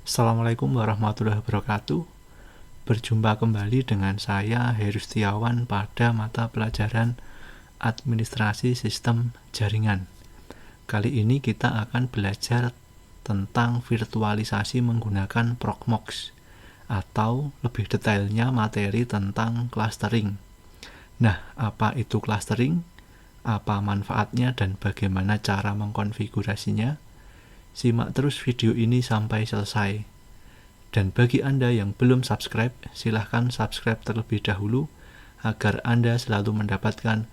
Assalamualaikum warahmatullahi wabarakatuh. Berjumpa kembali dengan saya Heru Setiawan pada mata pelajaran Administrasi Sistem Jaringan. Kali ini kita akan belajar tentang virtualisasi menggunakan Proxmox, atau lebih detailnya materi tentang clustering. Nah, apa itu clustering? Apa manfaatnya dan bagaimana cara mengkonfigurasinya? Simak terus video ini sampai selesai. Dan bagi Anda yang belum subscribe, silahkan subscribe terlebih dahulu agar Anda selalu mendapatkan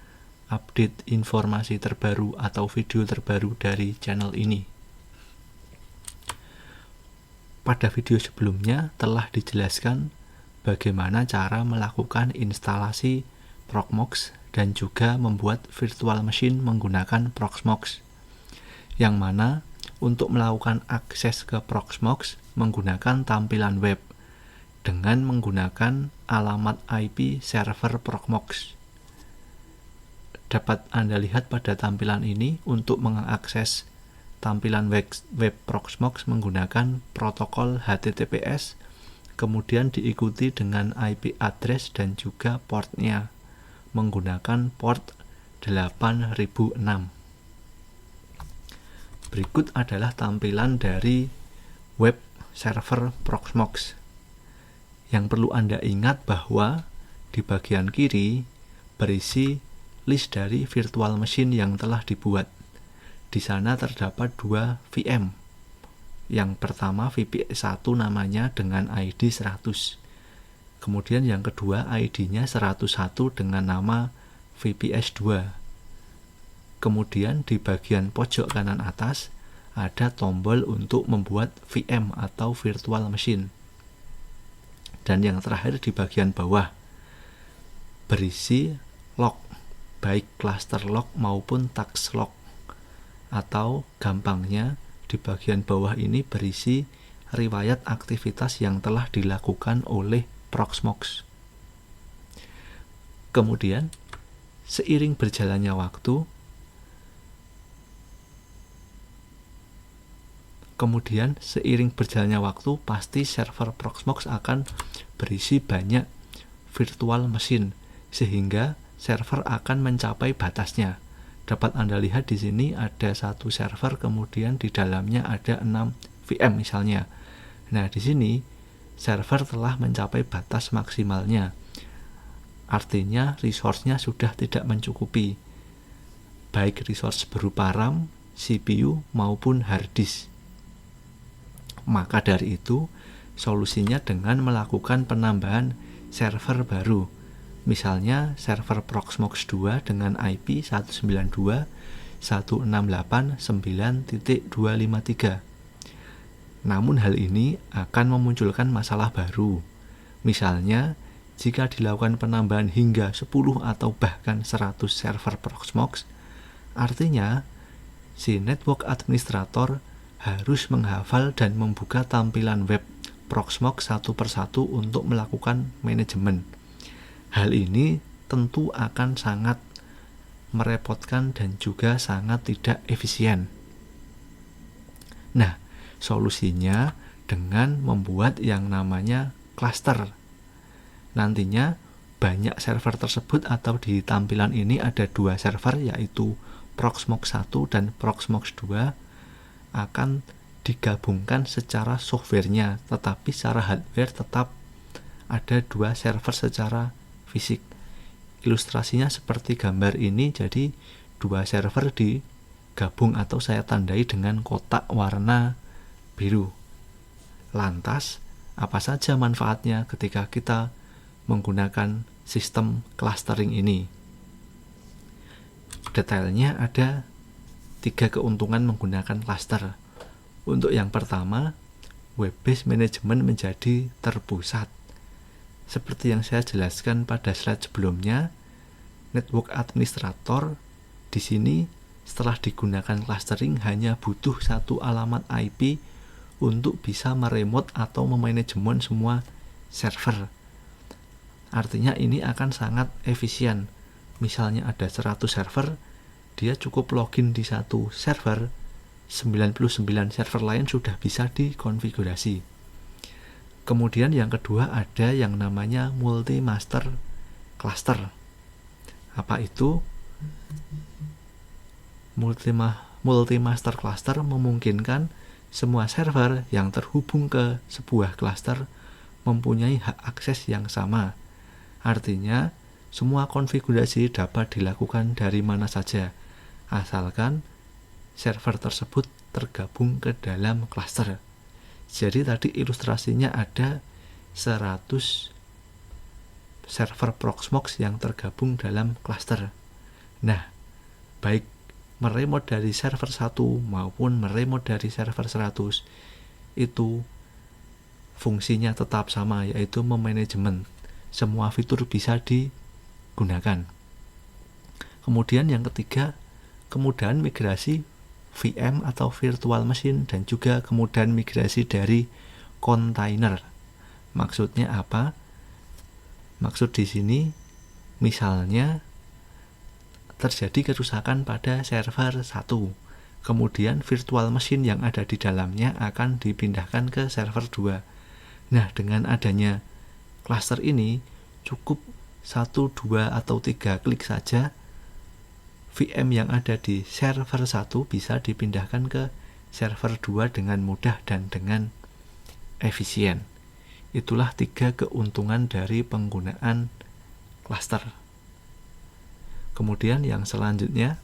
update informasi terbaru atau video terbaru dari channel ini. Pada video sebelumnya telah dijelaskan bagaimana cara melakukan instalasi Proxmox dan juga membuat virtual machine menggunakan Proxmox, yang mana untuk melakukan akses ke Proxmox menggunakan tampilan web dengan menggunakan alamat IP server Proxmox. Dapat Anda lihat pada tampilan ini, untuk mengakses tampilan web Proxmox menggunakan protokol HTTPS, kemudian diikuti dengan IP address dan juga portnya menggunakan port 8006. Berikut adalah tampilan dari web server Proxmox. Yang perlu Anda ingat bahwa di bagian kiri berisi list dari virtual machine yang telah dibuat. Di sana terdapat 2 VM. Yang pertama VPS1 namanya dengan ID 100. Kemudian yang kedua ID-nya 101 dengan nama VPS2. Kemudian di bagian pojok kanan atas ada tombol untuk membuat VM atau virtual machine. Dan yang terakhir di bagian bawah berisi log, baik cluster log maupun task log. Atau gampangnya di bagian bawah ini berisi riwayat aktivitas yang telah dilakukan oleh Proxmox. Kemudian seiring berjalannya waktu, pasti server Proxmox akan berisi banyak virtual machine, sehingga server akan mencapai batasnya. Dapat Anda lihat di sini ada satu server, kemudian di dalamnya ada 6 VM misalnya. Nah, di sini server telah mencapai batas maksimalnya. Artinya resource-nya sudah tidak mencukupi, baik resource berupa RAM, CPU maupun hard disk. Maka dari itu, solusinya dengan melakukan penambahan server baru. Misalnya server Proxmox 2 dengan IP 192.168.9.253. Namun hal ini akan memunculkan masalah baru. Misalnya, jika dilakukan penambahan hingga 10 atau bahkan 100 server Proxmox, artinya si network administrator harus menghafal dan membuka tampilan web Proxmox satu persatu untuk melakukan manajemen. Hal ini tentu akan sangat merepotkan dan juga sangat tidak efisien. Nah, solusinya dengan membuat yang namanya cluster. Nantinya banyak server tersebut, atau di tampilan ini ada 2 server, yaitu Proxmox 1 dan Proxmox 2, akan digabungkan secara softwarenya, tetapi secara hardware tetap ada 2 server secara fisik. Ilustrasinya seperti gambar ini, jadi 2 server digabung atau saya tandai dengan kotak warna biru. Lantas, apa saja manfaatnya ketika kita menggunakan sistem clustering ini? Detailnya ada 3 keuntungan menggunakan cluster. Untuk yang pertama, web-based management menjadi terpusat. Seperti yang saya jelaskan pada slide sebelumnya, network administrator di sini setelah digunakan clustering hanya butuh satu alamat IP untuk bisa meremote atau memanajemen semua server. Artinya ini akan sangat efisien. Misalnya ada 100 server, dia cukup login di satu server, 99 server lain sudah bisa dikonfigurasi. Kemudian yang kedua ada yang namanya multi-master cluster. Apa itu? Multi-master cluster memungkinkan semua server yang terhubung ke sebuah cluster mempunyai hak akses yang sama. Artinya, semua konfigurasi dapat dilakukan dari mana saja, asalkan server tersebut tergabung ke dalam cluster. Jadi tadi ilustrasinya ada 100 server Proxmox yang tergabung dalam cluster. Nah, baik meremote dari server 1 maupun meremote dari server 100 itu fungsinya tetap sama, yaitu memanajemen. Semua fitur bisa digunakan. Kemudian yang ketiga, kemudahan migrasi VM atau virtual machine dan juga kemudahan migrasi dari kontainer. Maksudnya apa? Maksud di sini misalnya terjadi kerusakan pada server 1. Kemudian virtual machine yang ada di dalamnya akan dipindahkan ke server 2. Nah, dengan adanya cluster ini cukup 1, 2, atau 3 klik saja VM yang ada di server 1 bisa dipindahkan ke server 2 dengan mudah dan dengan efisien. Itulah 3 keuntungan dari penggunaan cluster. Kemudian yang selanjutnya,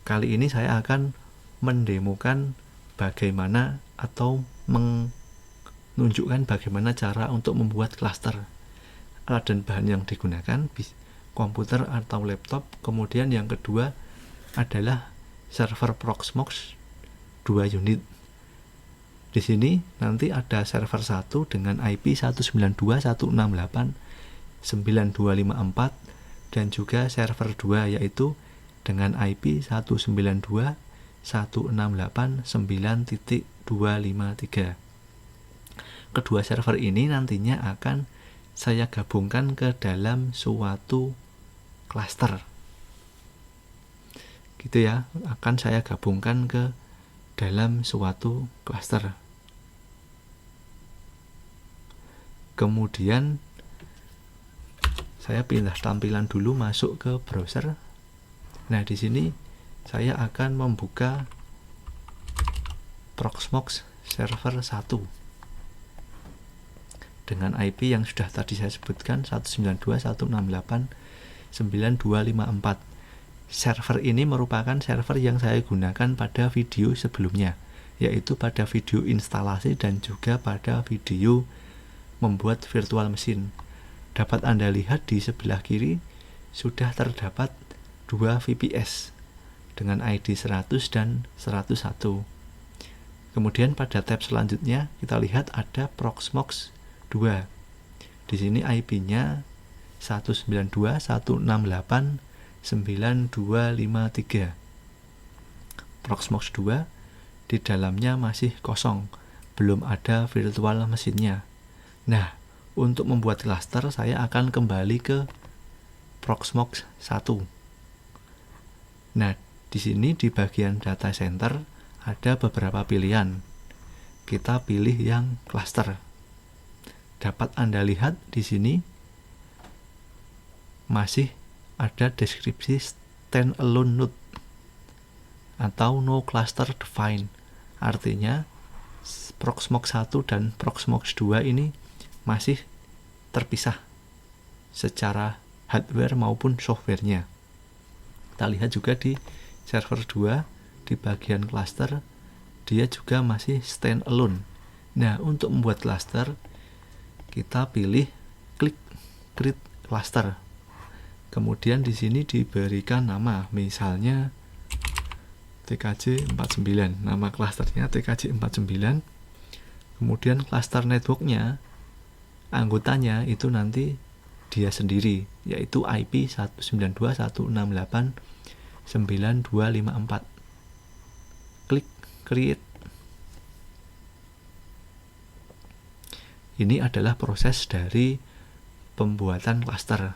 kali ini saya akan mendemokan bagaimana atau menunjukkan bagaimana cara untuk membuat cluster. Alat dan bahan yang digunakan komputer atau laptop. Kemudian yang kedua adalah server Proxmox 2 unit. Di sini nanti ada server 1 dengan IP 192.168.9254 dan juga server 2 yaitu dengan IP 192.168.9.253. Kedua server ini nantinya akan saya gabungkan ke dalam suatu cluster. Gitu ya, akan saya gabungkan ke dalam suatu cluster. Kemudian saya pindah tampilan dulu, masuk ke browser. Nah, di sini saya akan membuka Proxmox server 1 dengan IP yang sudah tadi saya sebutkan 192.168.9254. Server ini merupakan server yang saya gunakan pada video sebelumnya, yaitu pada video instalasi dan juga pada video membuat virtual machine. Dapat Anda lihat di sebelah kiri sudah terdapat 2 VPS dengan ID 100 dan 101. Kemudian pada tab selanjutnya kita lihat ada Proxmox 2. Di sini IP-nya 192.168.9253. Proxmox 2 di dalamnya masih kosong, belum ada virtual mesinnya. Nah, untuk membuat cluster saya akan kembali ke Proxmox 1. Nah, di sini di bagian data center ada beberapa pilihan. Kita pilih yang cluster. Dapat Anda lihat di sini masih ada deskripsi standalone node atau no cluster defined. Artinya Proxmox 1 dan Proxmox 2 ini masih terpisah secara hardware maupun softwarenya. Kita lihat juga di server 2 di bagian cluster dia juga masih standalone. Nah, untuk membuat cluster kita pilih klik create cluster. Kemudian di sini diberikan nama, misalnya TKJ 49. Nama clusternya TKJ 49. Kemudian cluster networknya, anggotanya itu nanti dia sendiri, yaitu IP 192.168.9254. Klik create. Ini adalah proses dari pembuatan cluster.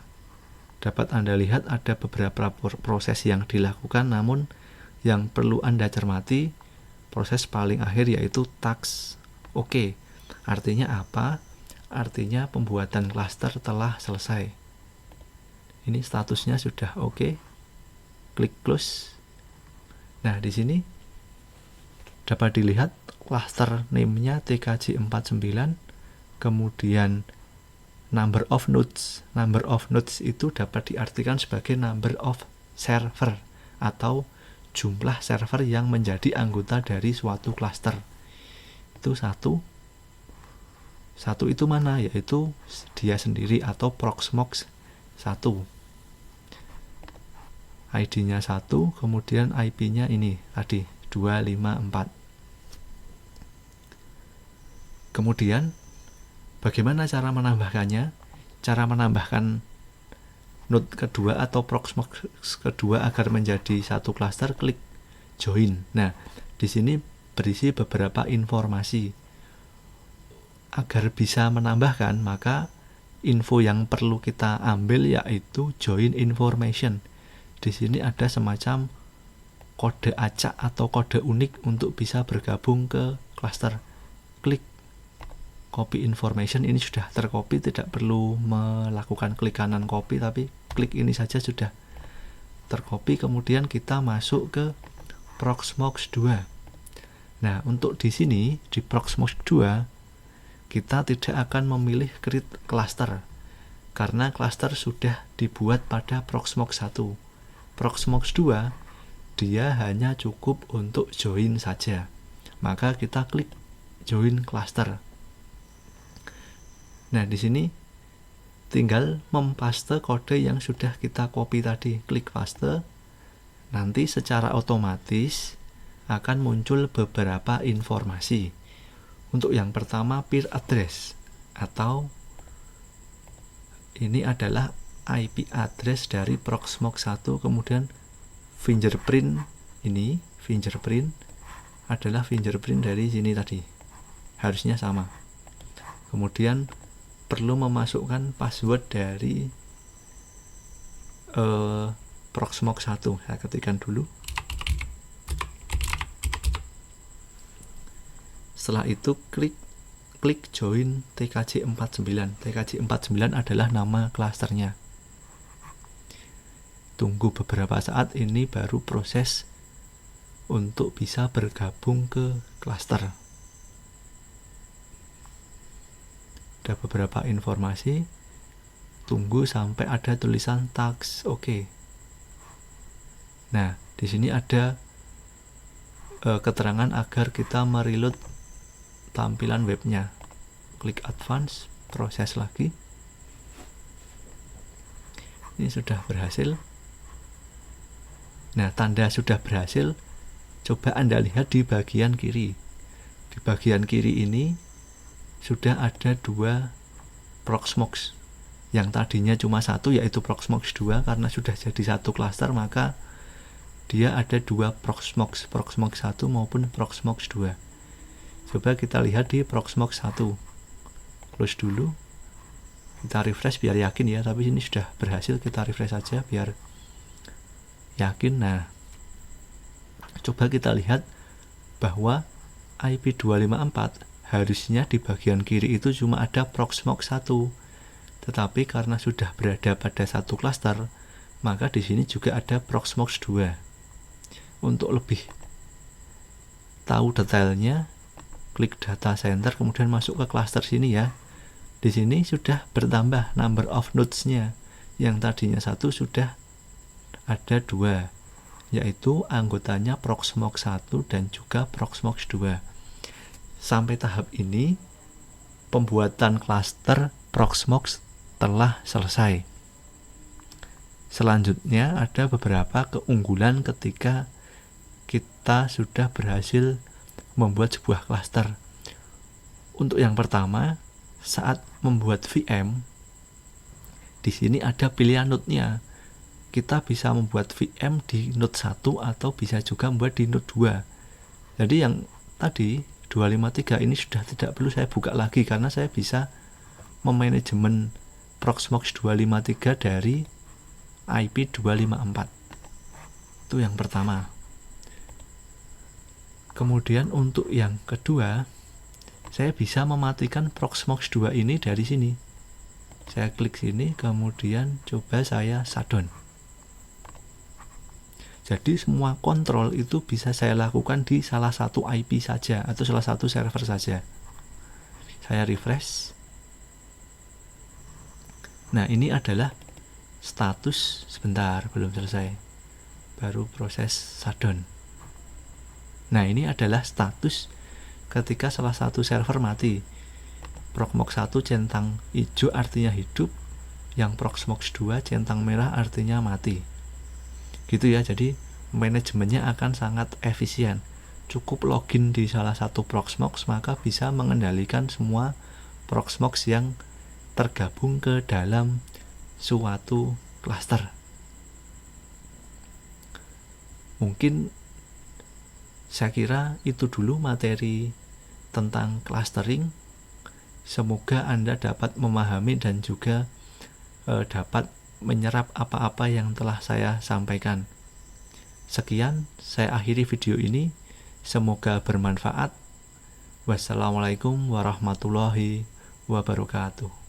Dapat Anda lihat ada beberapa proses yang dilakukan, namun yang perlu Anda cermati proses paling akhir yaitu task OK. Artinya apa? Artinya pembuatan klaster telah selesai. Ini statusnya sudah oke. Klik close. Nah, di sini dapat dilihat klaster name-nya TKJ49, kemudian number of nodes. Number of nodes itu dapat diartikan sebagai number of server atau jumlah server yang menjadi anggota dari suatu klaster. Itu satu itu mana? Yaitu dia sendiri atau Proxmox 1. ID-nya 1, kemudian IP-nya ini tadi 254. Kemudian bagaimana cara menambahkannya? Cara menambahkan node kedua atau Proxmox kedua agar menjadi satu klaster, klik join. Nah, di sini berisi beberapa informasi. Agar bisa menambahkan, maka info yang perlu kita ambil yaitu join information. Di sini ada semacam kode acak atau kode unik untuk bisa bergabung ke klaster. Klik copy information, ini sudah tercopy, tidak perlu melakukan klik kanan copy, tapi klik ini saja sudah tercopy. Kemudian kita masuk ke Proxmox 2. Nah, untuk di sini di Proxmox 2 kita tidak akan memilih create cluster karena cluster sudah dibuat pada Proxmox 1. Proxmox 2 dia hanya cukup untuk join saja. Maka kita klik join cluster. Nah, di sini tinggal mempaste kode yang sudah kita copy tadi. Klik paste. Nanti secara otomatis akan muncul beberapa informasi. Untuk yang pertama, peer address atau ini adalah IP address dari Proxmox 1, kemudian fingerprint, ini fingerprint adalah fingerprint dari sini tadi, harusnya sama. Kemudian perlu memasukkan password dari Proxmox 1, saya ketikkan dulu. Setelah itu klik join TKJ49. TKJ49 adalah nama klasternya. Tunggu beberapa saat, ini baru proses untuk bisa bergabung ke klaster. Ada beberapa informasi. Tunggu sampai ada tulisan task oke. Nah, di sini ada keterangan agar kita mereload tampilan webnya. Klik advance, proses lagi. Ini sudah berhasil. Nah, tanda sudah berhasil coba Anda lihat di bagian kiri. Di bagian kiri ini sudah ada 2 Proxmox. Yang tadinya cuma 1 yaitu Proxmox 2, karena sudah jadi satu klaster maka dia ada 2 Proxmox 1 maupun Proxmox 2. Coba kita lihat di Proxmox 1. Close dulu. Kita refresh biar yakin ya, tapi ini sudah berhasil. Kita refresh saja biar yakin. Nah, coba kita lihat bahwa IP 254 harusnya di bagian kiri itu cuma ada Proxmox 1. Tetapi karena sudah berada pada satu klaster, maka di sini juga ada Proxmox 2. Untuk lebih tahu detailnya, klik data center, kemudian masuk ke klaster sini ya. Di sini sudah bertambah number of nodes-nya. Yang tadinya 1 sudah ada 2, yaitu anggotanya Proxmox 1 dan juga Proxmox 2. Sampai tahap ini pembuatan klaster Proxmox telah selesai. Selanjutnya ada beberapa keunggulan ketika kita sudah berhasil membuat sebuah klaster. Untuk yang pertama, saat membuat VM, di sini ada pilihan node-nya. Kita bisa membuat VM di node 1 atau bisa juga membuat di node 2. Jadi yang tadi 253 ini sudah tidak perlu saya buka lagi karena saya bisa memanajemen Proxmox 253 dari IP 254. Itu yang pertama. Kemudian untuk yang kedua, saya bisa mematikan Proxmox 2 ini dari sini. Saya klik sini, kemudian coba saya shutdown. Jadi semua kontrol itu bisa saya lakukan di salah satu IP saja atau salah satu server saja. Saya refresh. Nah, ini adalah status, sebentar, belum selesai. Baru proses shutdown. Nah, ini adalah status ketika salah satu server mati. Proxmox 1 centang hijau artinya hidup, yang Proxmox 2 centang merah artinya mati. Gitu ya, jadi manajemennya akan sangat efisien. Cukup login di salah satu Proxmox, maka bisa mengendalikan semua Proxmox yang tergabung ke dalam suatu cluster. Mungkin saya kira itu dulu materi tentang clustering. Semoga Anda dapat memahami dan juga dapat menyerap apa-apa yang telah saya sampaikan. Sekian, saya akhiri video ini. Semoga bermanfaat. Wassalamualaikum warahmatullahi wabarakatuh.